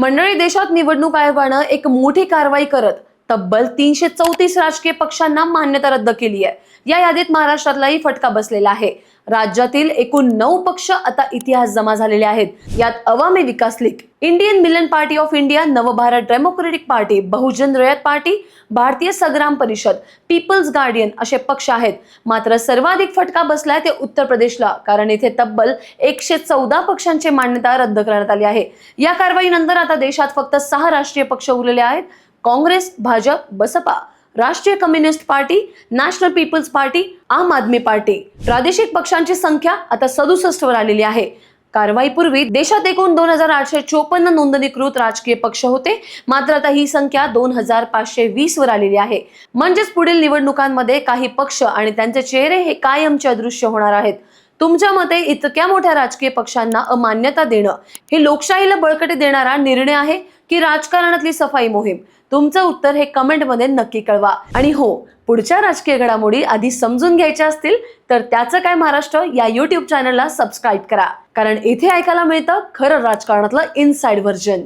मंडळी, देशात निवडणूक आयोगानं एक मोठी कारवाई करत तब्बल 334 राजकीय पक्षांना मान्यता रद्द केली आहे। या यादीत महाराष्ट्रातलाही फटका बसलेला आहे। राज्यातील एकूण 9 पक्ष आता इतिहास जमा झालेले आहेत। यात Awami Vikas League, Indian Milan Party of India, Navbharat Democratic Party, Bahujan Rayat Party, Bharatiya Sangram परिषद, पीपल्स गार्डियन असे पक्ष आहेत। मात्र सर्वाधिक फटका बसलाय ते उत्तर प्रदेशला, कारण इथे तब्बल 114 पक्षांची मान्यता रद्द करण्यात आली आहे। या कारवाईनंतर आता देशात फक्त 6 राष्ट्रीय पक्ष उरलेले आहेत: Congress, Bhajap, Baspa, Rashtriya communist party, national people's party, Aam Aadmi party. प्रादेशिक पक्षांची संख्या आता 67 वर आलेली आहे। कारवाईपूर्वी देशात एकूण 2854 नोंदणीकृत राजकीय पक्ष होते, मात्र आता ही संख्या 2520 वर आलेली आहे। म्हणजेच पुढील निवडणुकांमध्ये काही पक्ष आणि त्यांचे चेहरे हे कायमचे अदृश्य होणार आहेत। तुमच्या मते इतक्या मोठ्या राजकीय पक्षांना अमान्यता देणं हे लोकशाहीला बळकटी देणारा निर्णय आहे की राजकारणातली सफाई मोहीम? तुमचं उत्तर हे कमेंटमध्ये नक्की कळवा। आणि हो, पुढच्या राजकीय घडामोडी आधी समजून घ्यायच्या असतील तर त्याचं काय महाराष्ट्र या YouTube चॅनलला सबस्क्राईब करा, कारण इथे ऐकायला मिळतं खरं राजकारणातलं इनसाइड व्हर्जन।